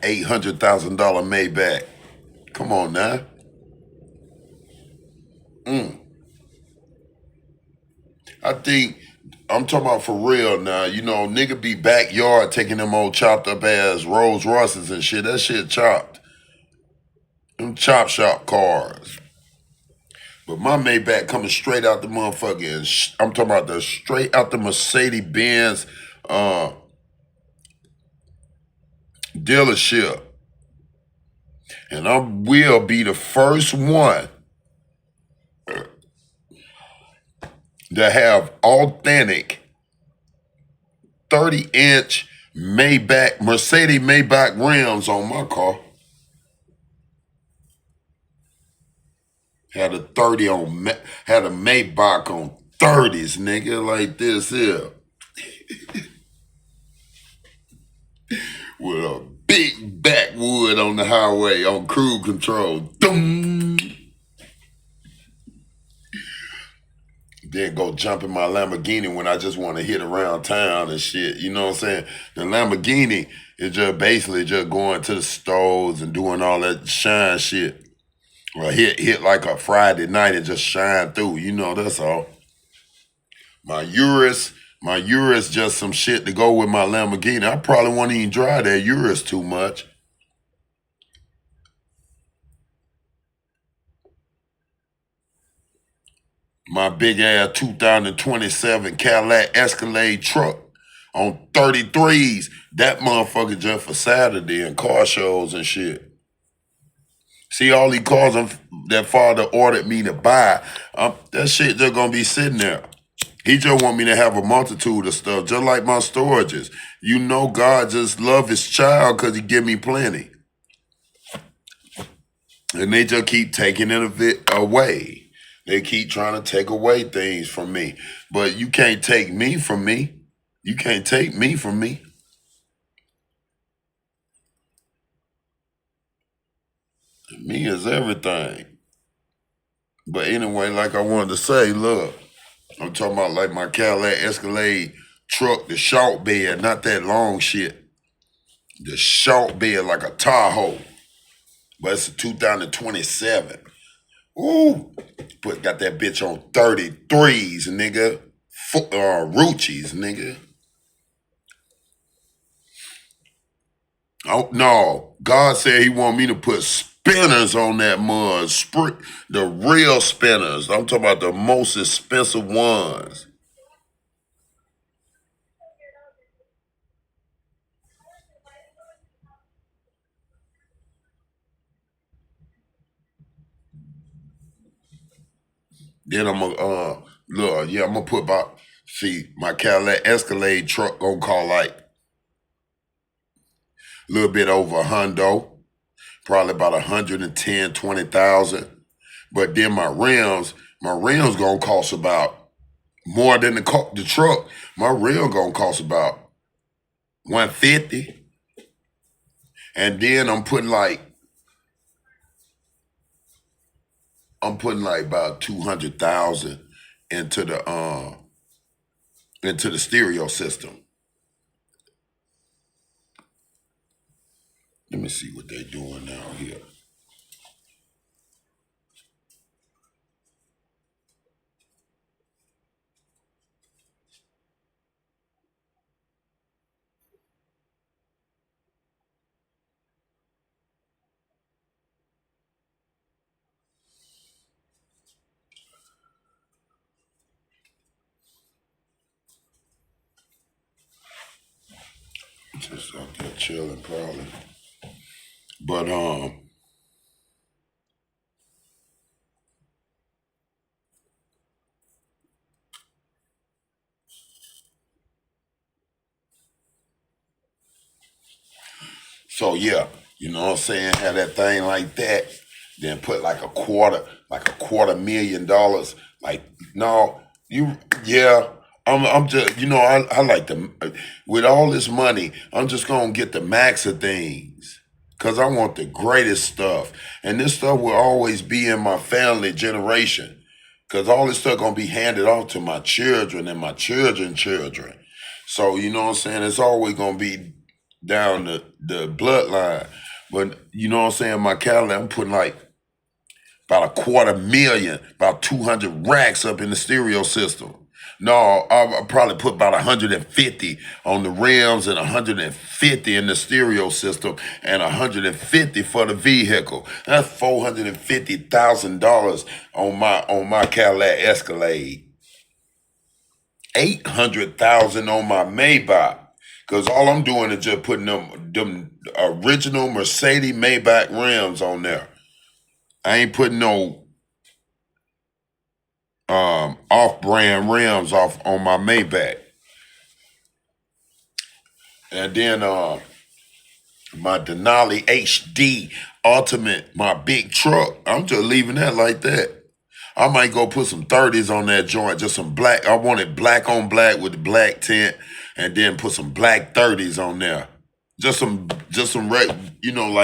$800,000 Maybach. Come on now. Mm. I think I'm talking about for real now. You know, nigga be backyard taking them old chopped up ass Rolls Royces and shit. That shit chopped. Them chop shop cars. But my Maybach coming straight out the motherfucking. I'm talking about the straight out the Mercedes Benz uh, dealership, and I will be the first one to have authentic 30-inch Maybach Mercedes Maybach rims on my car. Had a 30 on, had a Maybach on 30s, nigga, like this here. With a big backwood on the highway on cruise control. Doom. Then go jump in my Lamborghini when I just want to hit around town and shit. You know what I'm saying? The Lamborghini is just basically just going to the stores and doing all that shine shit. Or hit like a Friday night and just shine through. You know, that's all. My Urus just some shit to go with my Lamborghini. I probably won't even drive that Urus too much. My big ass 2027 Cadillac Escalade truck on 33s. That motherfucker just for Saturday and car shows and shit. See all these cars that father ordered me to buy. That shit just gonna be sitting there. He just want me to have a multitude of stuff, just like my storages. You know God just love his child because he give me plenty. And they just keep taking it away. They keep trying to take away things from me. But you can't take me from me. You can't take me from me. Me is everything. But anyway, like I wanted to say, look, I'm talking about like my Cadillac Escalade truck, the short bed, not that long shit. The short bed like a Tahoe. But it's a 2027. Ooh, got that bitch on 33s, nigga. Ruchis, nigga. Oh no, God said He want me to put spinners on that mud. The real spinners. I'm talking about the most expensive ones. Then I'm gonna look, yeah, I'm gonna put about see my Cadillac Escalade truck gonna call like a little bit over a hundo, probably about 110, 20,000. But then my rims gonna cost about more than the truck. My rim gonna cost about 150. And then I'm putting like about 200,000 into the stereo system. Let me see what they doing now here. Just out there chilling probably. But so yeah, you know what I'm saying? Have that thing like that, then put like $250,000. Like, no, yeah. I'm just, I like with all this money, I'm just gonna get the max of things. Cause I want the greatest stuff. And this stuff will always be in my family generation. Cause all this stuff gonna be handed off to my children and my children children. So you know what I'm saying? It's always gonna be down the bloodline. But you know what I'm saying? My Cadillac, I'm putting like about $250,000, about 200 racks up in the stereo system. No, I'll probably put about 150 on the rims and 150 in the stereo system and 150 for the vehicle. That's $450,000 on my Cadillac Escalade. 800,000 on my Maybach. Cause all I'm doing is just putting them original Mercedes Maybach rims on there. I ain't putting no off-brand rims off on my Maybach. And then my Denali HD Ultimate, my big truck, I'm just leaving that like that. I might go put some 30s on that joint, just some black. I want it black on black with the black tint, and then put some black 30s on there. Just some like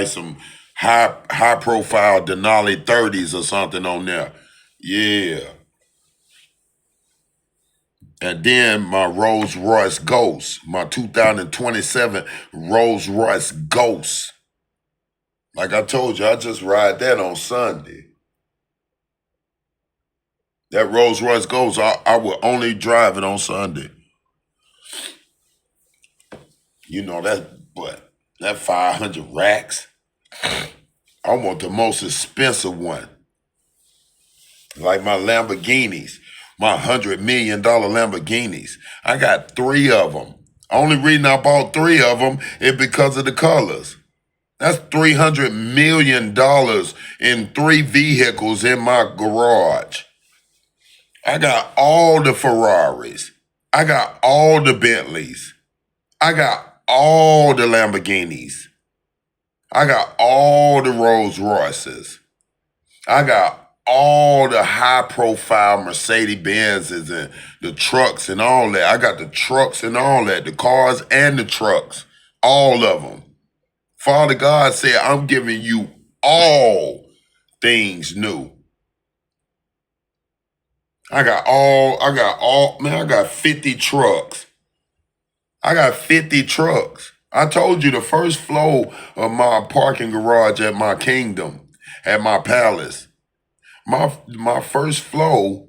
some high profile Denali 30s or something on there. Yeah. And then my Rolls Royce Ghost, my 2027 Rolls Royce Ghost. Like I told you, I just ride that on Sunday. That Rolls Royce Ghost, I will only drive it on Sunday. You know, that 500 racks. I want the most expensive one. Like my Lamborghinis, my $100 million Lamborghinis. I got 3 of them. Only reason I bought 3 of them is because of the colors. That's $300 million in 3 vehicles in my garage. I got all the Ferraris. I got all the Bentleys. I got all the Lamborghinis. I got all the Rolls Royces. I got all the high profile Mercedes Benzes and the trucks and all that. I got the trucks and all that, the cars and the trucks, all of them. Father God said, I'm giving you all things new. I got 50 trucks. I got 50 trucks. I told you the first floor of my parking garage at my kingdom, at my palace. My first floor,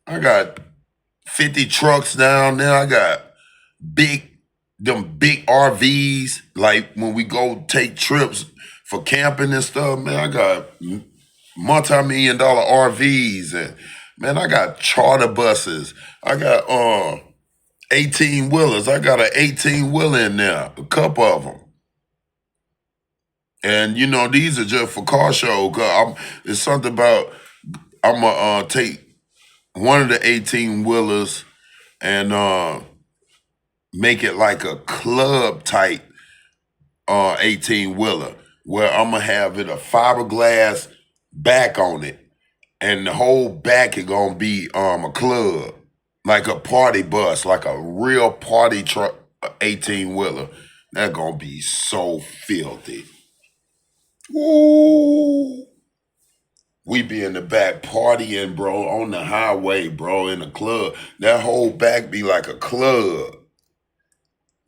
I got 50 trucks down there. I got them big RVs, like when we go take trips for camping and stuff, man, I got multi-million-dollar RVs, and man, I got charter buses. I got 18-wheelers. I got an 18-wheeler in there, a couple of them. And you know, these are just for car show. It's something about I'm gonna take one of the 18-wheelers and make it like a club type 18-wheeler, where I'm gonna have it a fiberglass back on it, and the whole back is gonna be a club, like a party bus, like a real party truck 18-wheeler. That's gonna be so filthy. Ooh. We be in the back partying, bro, on the highway, bro, in the club. That whole back be like a club.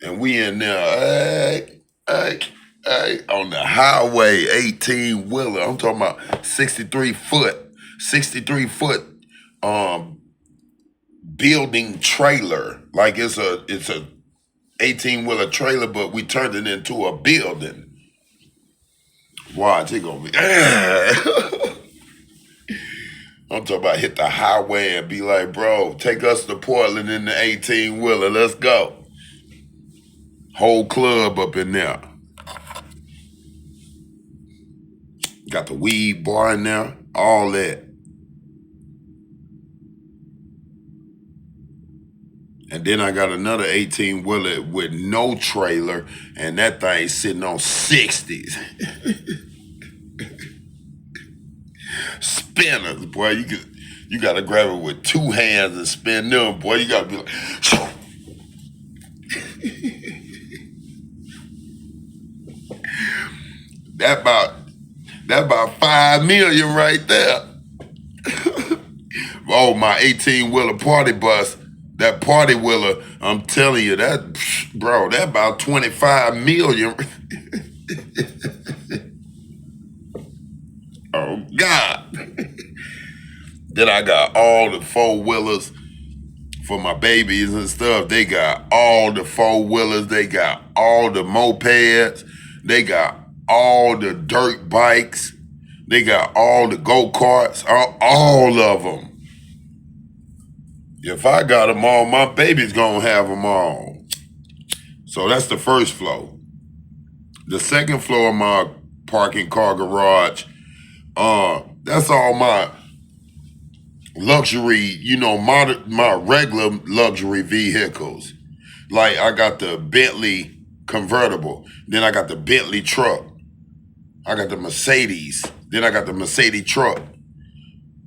And we in there, hey, on the highway, 18-wheeler. I'm talking about 63 foot building trailer. Like it's a 18-wheeler trailer, but we turned it into a building. Watch, it gonna be I'm talking about hit the highway and be like, bro, take us to Portland in the 18-wheeler. Let's go. Whole club up in there. Got the weed bar in there, all that. And then I got another 18-wheeler with no trailer, and that thing sitting on 60s. Spinners, boy. You gotta grab it with 2 hands and spin them, boy. You gotta be like, that about 5 million right there. Oh, my 18-wheeler party bus. That party wheeler, I'm telling you, bro, that about 25 million. Oh, God. Then I got all the four wheelers for my babies and stuff. They got all the four wheelers. They got all the mopeds. They got all the dirt bikes. They got all the go-karts. All of them. If I got them all, my baby's gonna have them all. So that's the first floor. The second floor of my parking car garage, that's all my luxury, my regular luxury vehicles. Like I got the Bentley convertible, then I got the Bentley truck, I got the Mercedes, then I got the Mercedes truck.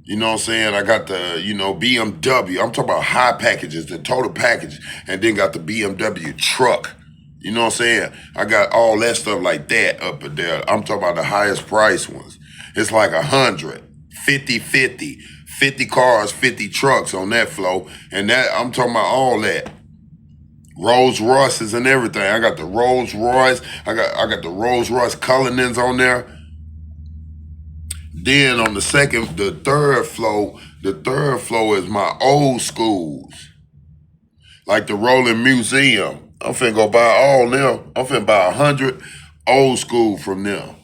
You know what I'm saying? I got the, BMW. I'm talking about high packages, the total package, and then got the BMW truck. You know what I'm saying? I got all that stuff like that up there. I'm talking about the highest price ones. It's like 100, 50, 50, 50 cars, 50 trucks on that flow. And that I'm talking about all that. Rolls Royces and everything. I got the Rolls Royce. I got the Rolls Royce Cullinans on there. Then on the third floor is my old schools. Like the Rolling Museum. I'm finna go buy all them. I'm finna buy 100 old school from them.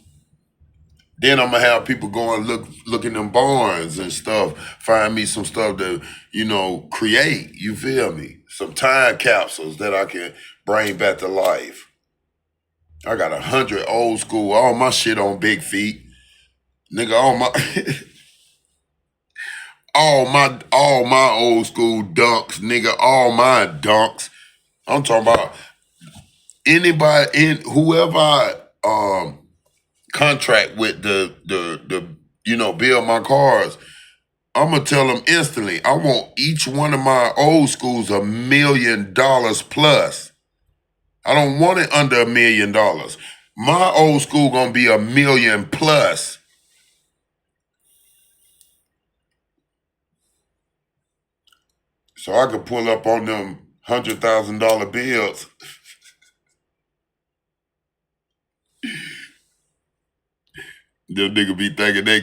Then I'm gonna have people going look in them barns and stuff, find me some stuff to, create. You feel me? Some time capsules that I can bring back to life. I got 100 old school, all my shit on Big Feet. Nigga, all my old school dunks, nigga, all my dunks. I'm talking about whoever I contract with the build my cars. I'm gonna tell them instantly, I want each one of my old schools $1 million plus. I don't want it under $1 million. My old school gonna be $1 million plus. So I could pull up on them $100,000 bills. Them nigga be thinking they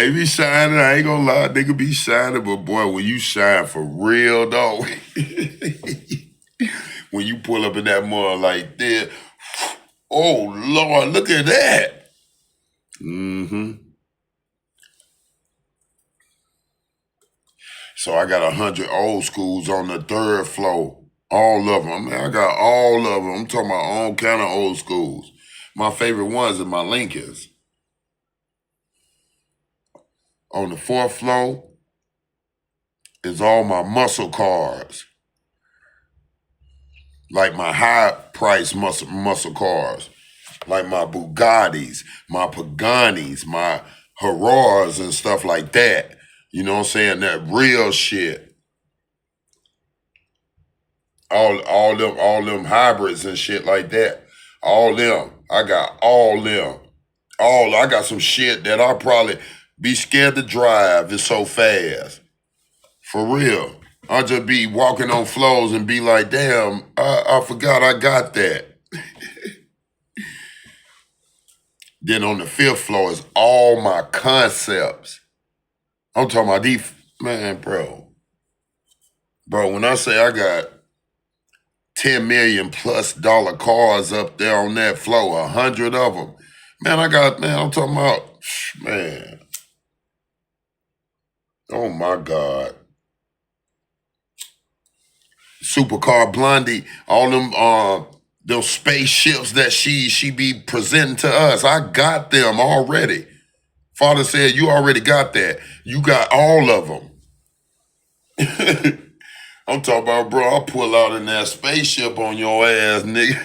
be shining. I ain't gonna lie, nigga be shining, but boy, when you shine for real though, when you pull up in that mud like this, oh Lord, look at that. Mm-hmm. So I got 100 old schools on the third floor. All of them. Man, I got all of them. I'm talking about all kind of old schools. My favorite ones are my Lincolns. On the fourth floor is all my muscle cars. Like my high price muscle cars. Like my Bugattis, my Paganis, my Harars and stuff like that. You know what I'm saying? That real shit. All them hybrids and shit like that. All them. I got all them. I got some shit that I'll probably be scared to drive. It's so fast. For real. I'll just be walking on floors and be like, damn, I forgot I got that. Then on the fifth floor is all my concepts. I'm talking about these, man, bro. Bro, when I say I got 10 million plus dollar cars up there on that floor, 100 of them, man, I'm talking about, man. Oh my God. Supercar Blondie, all them those spaceships that she be presenting to us. I got them already. Father said, you already got that. You got all of them. I'm talking about, bro, I'll pull out in that spaceship on your ass, nigga.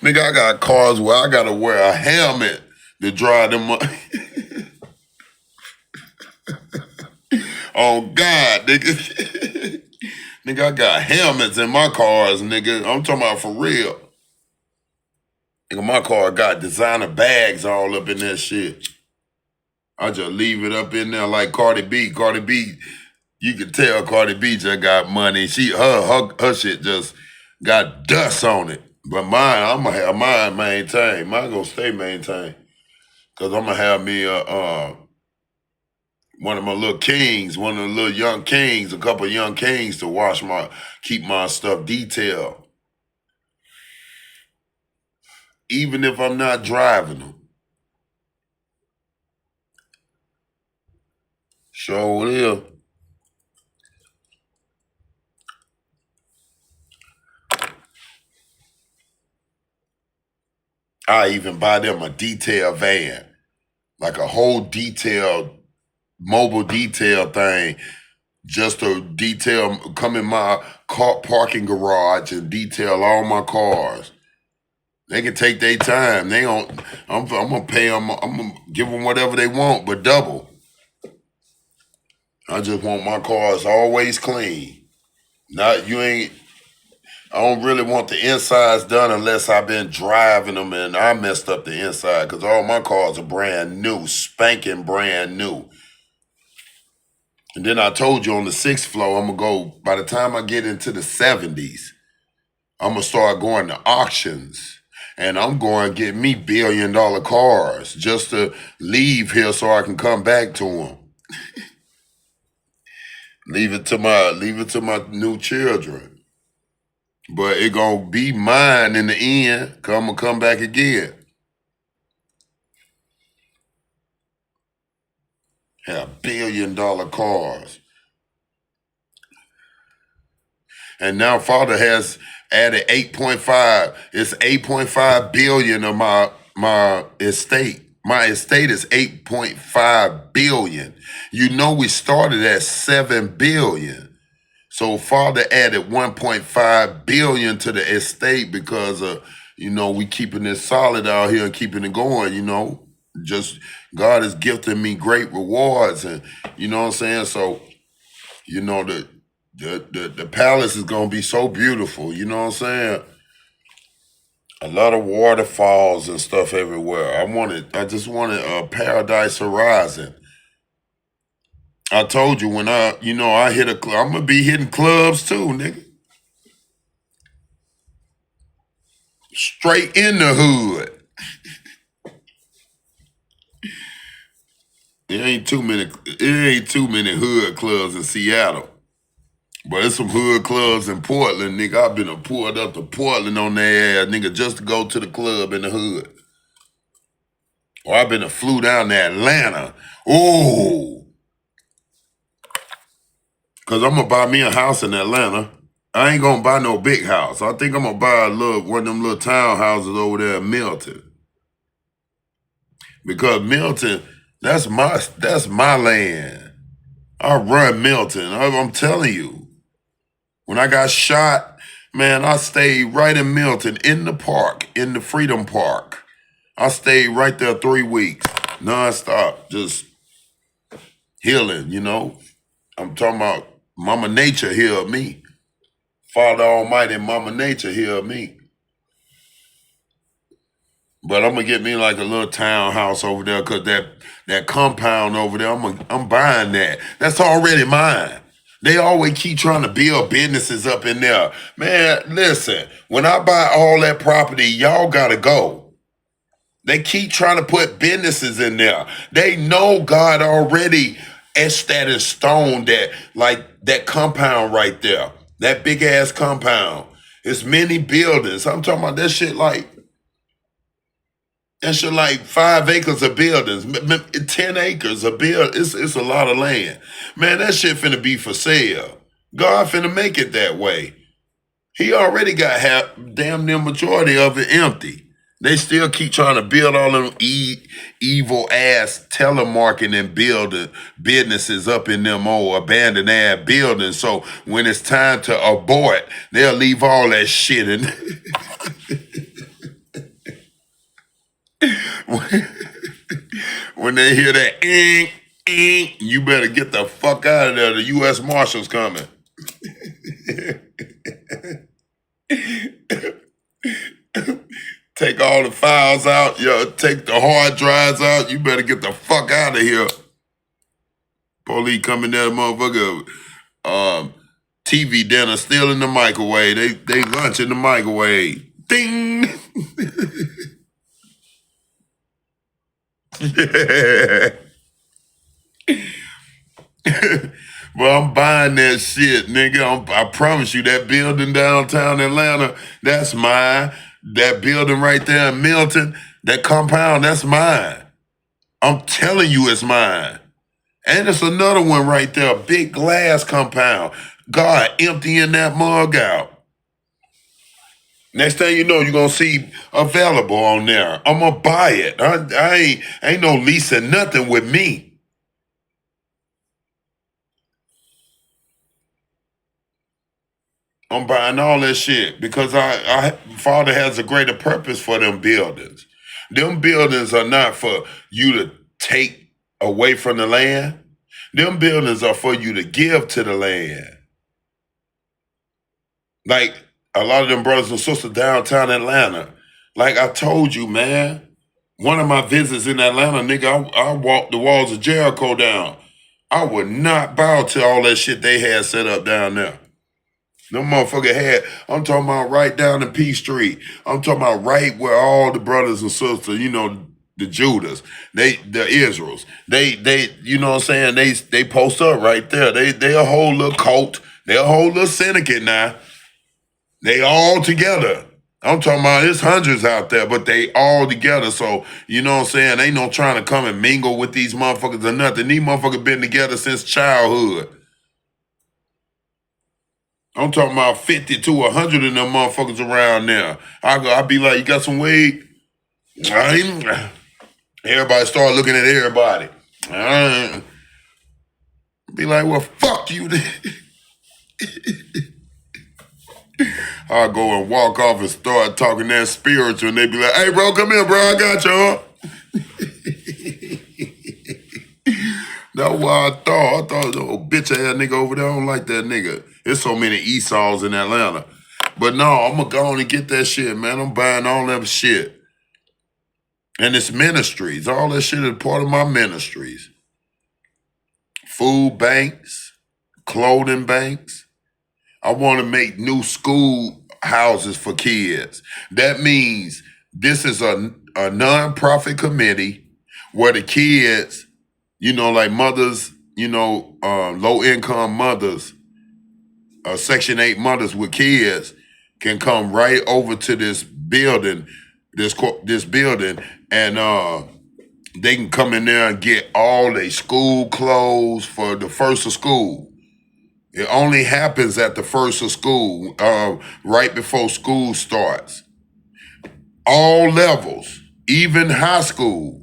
Nigga, I got cars where I gotta wear a helmet to drive them up. Oh God, nigga. Nigga, I got helmets in my cars, nigga. I'm talking about for real. Nigga, my car got designer bags all up in that shit. I just leave it up in there like Cardi B. Cardi B You can tell Cardi B just got money. Her shit just got dust on it. But mine, I'm gonna have mine maintained. Mine gonna stay maintained. Cause I'm gonna have me one of my little kings, one of the little young kings, a couple of young kings to keep my stuff detailed. Even if I'm not driving them. Sure will. I even buy them a detail van, like a whole detailed mobile detail thing, just to come in my car parking garage and detail all my cars. They can take their time. They don't. I'm gonna pay them. I'm gonna give them whatever they want, but double. I just want my cars always clean. Not you ain't. I don't really want the insides done unless I've been driving them and I messed up the inside because all my cars are brand new, spanking brand new. And then I told you on the 6th floor, I'm gonna go. By the time I get into the 70s, I'm gonna start going to auctions. And I'm going to get me $1 billion cars just to leave here so I can come back to them. Leave it to my new children. But it gonna be mine in the end, cause I'm gonna come back again. Have $1 billion cars. And now father has added 8.5. It's 8.5 billion of my estate. My estate is 8.5 billion. You know we started at 7 billion. So father added 1.5 billion to the estate because of, we keeping it solid out here and keeping it going, Just God is gifting me great rewards and you know what I'm saying? So, the palace is gonna be so beautiful, you know what I'm saying? A lot of waterfalls and stuff everywhere. I just wanted a paradise horizon. I told you when I hit a club, I'm gonna be hitting clubs too, nigga. Straight in the hood. It ain't too many hood clubs in Seattle. But there's some hood clubs in Portland, nigga. I've been pulled up to Portland on their ass, nigga, just to go to the club in the hood. Or I've been flew down to Atlanta. Oh, because I'm going to buy me a house in Atlanta. I ain't going to buy no big house. I think I'm going to buy one of them little townhouses over there in Milton. Because Milton, that's my land. I run Milton. I'm telling you. When I got shot, man, I stayed right in Milton, in the park, in the Freedom Park. I stayed right there 3 weeks, nonstop, just healing, I'm talking about Mama Nature healed me. Father Almighty, Mama Nature healed me. But I'm gonna get me like a little townhouse over there, cause that compound over there, I'm buying that. That's already mine. They always keep trying to build businesses up in there. Man, listen, when I buy all that property, y'all gotta go. They keep trying to put businesses in there. They know God already etched that in stone, that compound right there. That big ass compound. It's many buildings. I'm talking about that shit like 5 acres of buildings, 10 acres of it's a lot of land. Man, that shit finna be for sale. God finna make it that way. He already got damn near majority of it empty. They still keep trying to build all them evil ass telemarketing businesses up in them old abandoned ass buildings. So when it's time to abort, they'll leave all that shit in. When they hear that you better get the fuck out of there. The U.S. Marshals coming. Take all the files out. Take the hard drives out. You better get the fuck out of here. Police coming there, motherfucker. TV dinner still in the microwave. They lunch in the microwave. Ding. Well, I'm buying that shit, nigga. I promise you, that building downtown Atlanta, that's mine. That building right there in Milton, that compound, that's mine. I'm telling you, it's mine. And it's another one right there, a big glass compound. God, emptying that mug out. Next thing you know, you're gonna see available on there. I'm gonna buy it. I ain't no leasing nothing with me. I'm buying all that shit because I Father has a greater purpose for them buildings. Them buildings are not for you to take away from the land. Them buildings are for you to give to the land. Like a lot of them brothers and sisters downtown Atlanta. Like I told you, man, one of my visits in Atlanta, nigga, I walked the walls of Jericho down. I would not bow to all that shit they had set up down there. No motherfucker had, I'm talking about right down the P Street. I'm talking about right where all the brothers and sisters, you know, the Judas, the Israels, you know what I'm saying? They post up right there. They a whole little cult. They a whole little syndicate now. They all together. I'm talking about there's hundreds out there, but they all together. So, you know what I'm saying? Ain't no trying to come and mingle with these motherfuckers or nothing. These motherfuckers been together since childhood. I'm talking about 50 to 100 of them motherfuckers around now. I be like, you got some weed? Everybody start looking at everybody. Be like, well, fuck you. I'll go and walk off and start talking that spiritual, and they be like, hey, bro, come here, bro, I got y'all. That's what I thought. I thought, oh, bitch ass nigga over there, I don't like that nigga. There's so many Esau's in Atlanta. But no, I'm gonna go on and get that shit, man. I'm buying all that shit. And it's ministries. All that shit is part of my ministries. Food banks, clothing banks. I want to make new school houses for kids. That means this is a non-profit committee where the kids, you know, like mothers, you know, low-income mothers, Section 8 mothers with kids can come right over to this building, this building, and they can come in there and get all their school clothes for the first of school. It only happens at the first of school, right before school starts. All levels, even high school.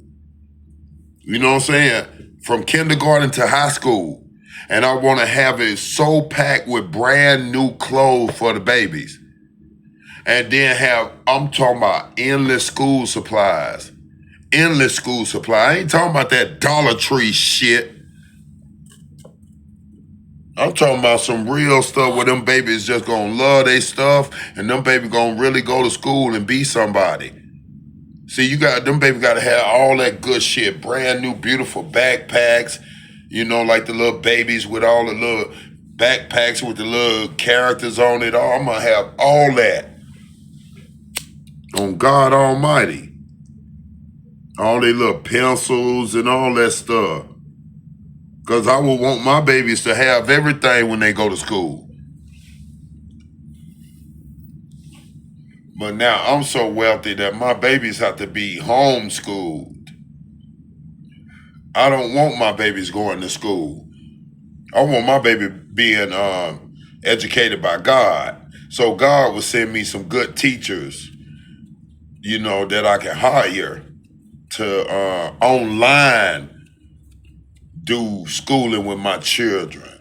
You know what I'm saying? From kindergarten to high school. And I want to have it so packed with brand new clothes for the babies. And then I'm talking about endless school supplies. Endless school supply. I ain't talking about that Dollar Tree shit. I'm talking about some real stuff where them babies just gonna love their stuff and them babies gonna really go to school and be somebody. See, them babies gotta have all that good shit. Brand new, beautiful backpacks. You know, like the little babies with all the little backpacks with the little characters on it. I'm gonna have all that. On God Almighty. All their little pencils and all that stuff. Because I would want my babies to have everything when they go to school. But now I'm so wealthy that my babies have to be homeschooled. I don't want my babies going to school. I want my baby being educated by God. So God will send me some good teachers, you know, that I can hire to online do schooling with my children.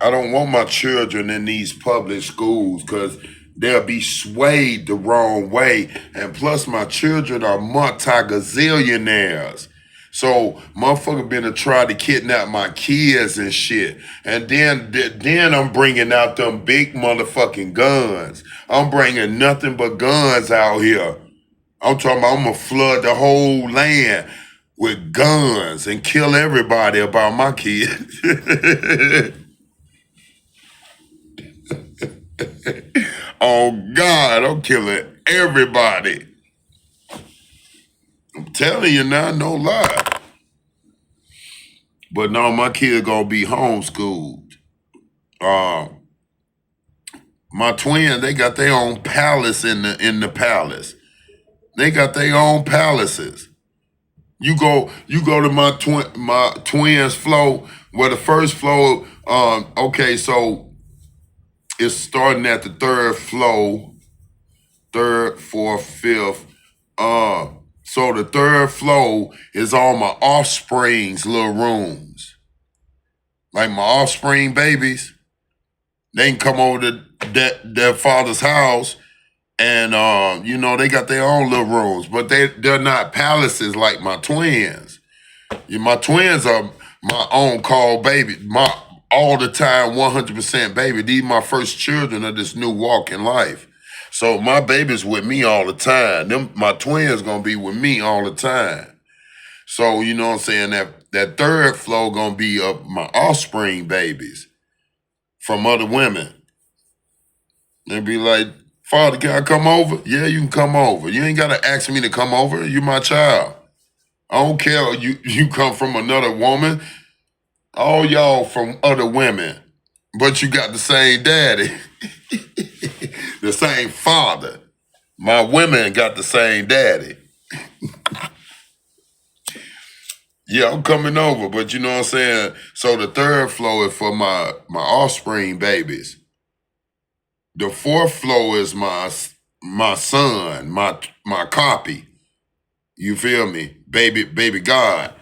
I don't want my children in these public schools because they'll be swayed the wrong way. And plus, my children are multi-gazillionaires. So, motherfucker been to try to kidnap my kids and shit. And then I'm bringing out them big motherfucking guns. I'm bringing nothing but guns out here. I'm talking about I'm gonna flood the whole land with guns and kill everybody about my kids. Oh God, I'm killing everybody. I'm telling you now, no lie. But no, my kids gonna be homeschooled. Um, my twins, they got their own palace in the palace. They got their own palaces. You go to my twins floor. Well, the first floor, okay, so it's starting at the third floor, third, fourth, fifth. Uh, so the third floor is all my offspring's little rooms. Like my offspring babies, they can come over to their father's house and they got their own little rooms, but they're not palaces like my twins. My twins are my own call baby, my all the time 100% baby. These my first children of this new walk in life. So my baby's with me all the time. My twins gonna be with me all the time. So you know what I'm saying, that third floor gonna be of my offspring babies from other women. They be like, Father, can I come over? Yeah, you can come over. You ain't gotta ask me to come over. You my child. I don't care you come from another woman. All y'all from other women. But you got the same daddy. The same father. My women got the same daddy. Yeah, I'm coming over, but you know what I'm saying? So the third floor is for my offspring babies. The fourth floor is my son, my copy. You feel me? Baby God.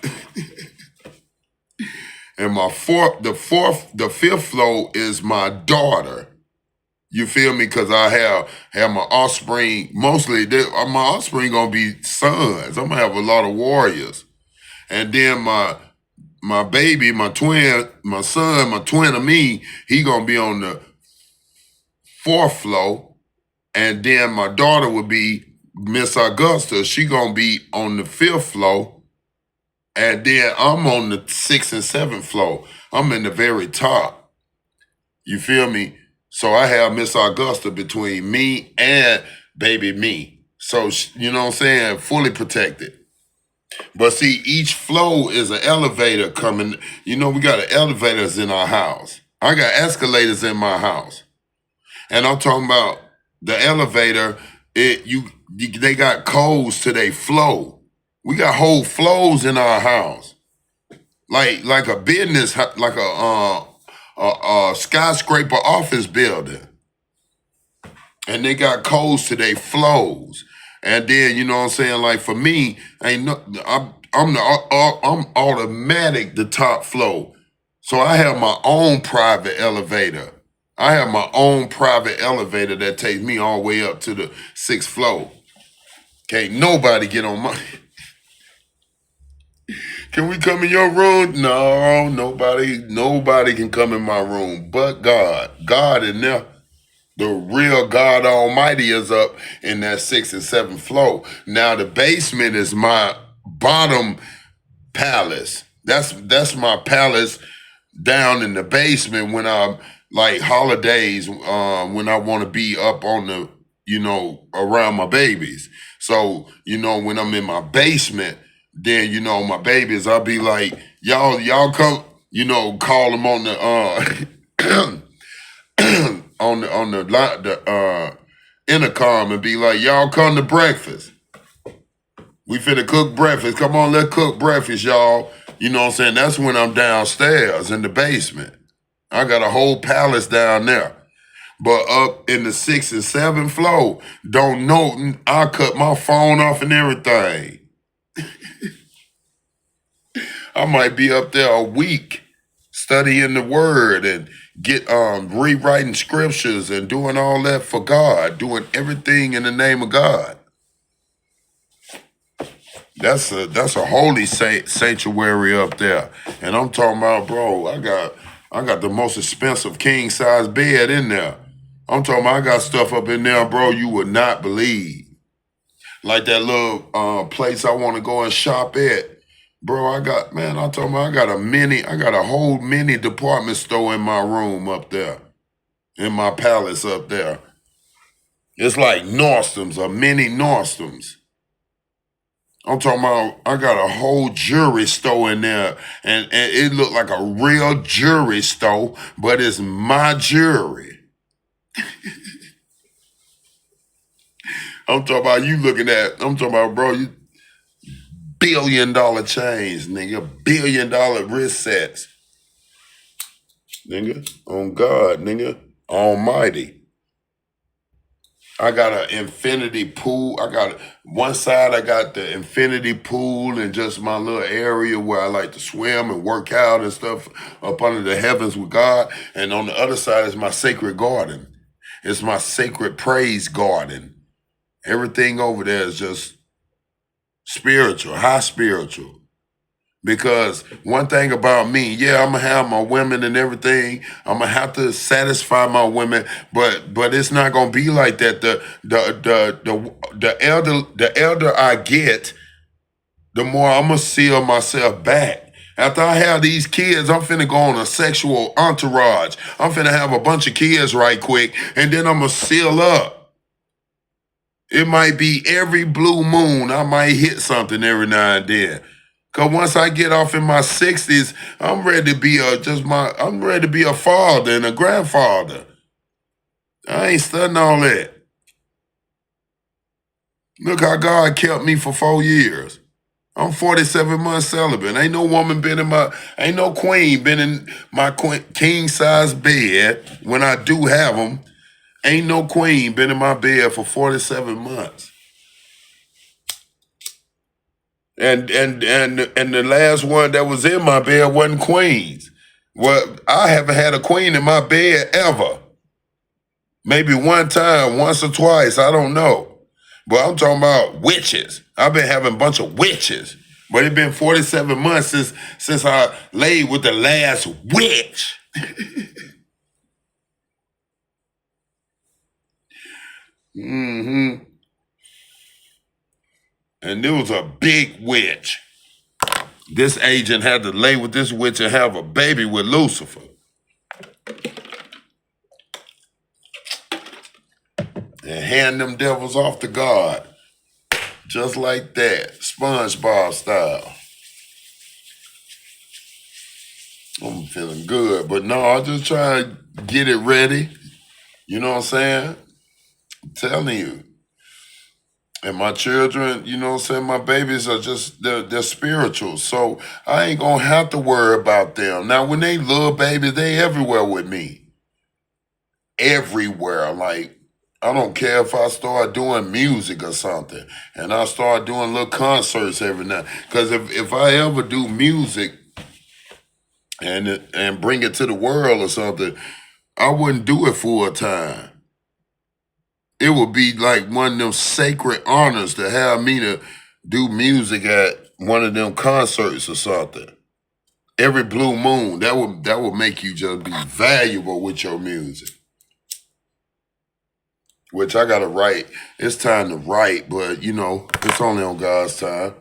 And the fifth floor is my daughter. You feel me? Because I have my offspring. Mostly, my offspring gonna be sons. I'm gonna have a lot of warriors. And then my baby, my twin, my son, my twin of me, he gonna be on the fourth floor. And then my daughter would be Miss Augusta. She gonna be on the fifth floor. And then I'm on the sixth and seventh floor. I'm in the very top. You feel me? So I have Miss Augusta between me and baby me. So, you know what I'm saying? Fully protected. But see, each floor is an elevator coming. You know, we got elevators in our house. I got escalators in my house. And I'm talking about the elevator, they got codes to their flow. We got whole flows in our house. Like a business, like a skyscraper office building. And they got codes to their flows. And then, you know what I'm saying? Like for me, I'm automatic the top flow. So I have my own private elevator. I have my own private elevator that takes me all the way up to the sixth floor. Can't nobody get on my. Can we come in your room? No, nobody can come in my room but God. God in there. The real God Almighty is up in that sixth and seventh floor. Now the basement is my bottom palace. That's my palace down in the basement when I'm like holidays, when I want to be up on the, around my babies. So, when I'm in my basement, then, my babies, I'll be like, y'all come, call them on the, on the intercom and be like, y'all come to breakfast. We finna cook breakfast. Come on, let's cook breakfast, y'all. You know what I'm saying? That's when I'm downstairs in the basement. I got a whole palace down there. But up in the sixth and seventh floor, don't know, I cut my phone off and everything. I might be up there a week studying the word and get rewriting scriptures and doing all that for God, doing everything in the name of God. That's a holy sanctuary up there. And I'm talking about, bro, I got the most expensive king size bed in there. I'm talking about I got stuff up in there, bro, you would not believe. Like that little place I want to go and shop at. Bro, I'm talking about I got a whole mini department store in my room up there. in my palace up there. It's like Nordstroms or mini Nordstroms. I'm talking about, I got a whole jewelry store in there, and it looked like a real jewelry store, but it's my jewelry. I'm talking about I'm talking about, bro, you $1 billion chains, nigga, $1 billion wrist sets, nigga, on God, nigga, almighty. I got an infinity pool. One side I got the infinity pool and just my little area where I like to swim and work out and stuff up under the heavens with God. And on the other side is my sacred garden. It's my sacred praise garden. Everything over there is just spiritual, high spiritual. Because one thing about me, yeah, I'm gonna have my women and everything. I'm gonna have to satisfy my women, but it's not gonna be like that. The elder I get, the more I'm gonna seal myself back. After I have these kids, I'm finna go on a sexual entourage. I'm finna have a bunch of kids right quick, and then I'm gonna seal up. It might be every blue moon, I might hit something every now and then. Cause once I get off in my 60s, I'm ready to be a father and a grandfather. I ain't studying all that. Look how God kept me for 4 years. I'm 47 months celibate. Ain't no queen been in my king size bed when I do have them. Ain't no queen been in my bed for 47 months. And the last one that was in my bed wasn't queens. Well, I haven't had a queen in my bed ever. Maybe one time, once or twice, I don't know. But I'm talking about witches. I've been having a bunch of witches. But it's been 47 months since I laid with the last witch. Mm-hmm. And it was a big witch. This agent had to lay with this witch and have a baby with Lucifer. And hand them devils off to God. Just like that. SpongeBob style. I'm feeling good. But no, I just try to get it ready. You know what I'm saying? I'm telling you. And my children, you know what I'm saying? My babies are just, they're spiritual. So I ain't going to have to worry about them. Now, when they little babies, they everywhere with me. Everywhere. Like, I don't care if I start doing music or something. And I start doing little concerts every night. Because if I ever do music and bring it to the world or something, I wouldn't do it full time. It would be like one of them sacred honors to have me to do music at one of them concerts or something. Every blue moon, that would make you just be valuable with your music. Which I gotta write. It's time to write, but you know, it's only on God's time.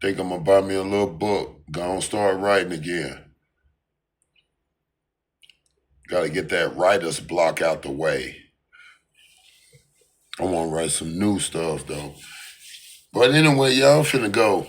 Think I'm gonna buy me a little book. Gonna start writing again. Gotta get that writer's block out the way. I wanna write some new stuff though. But anyway, y'all finna go.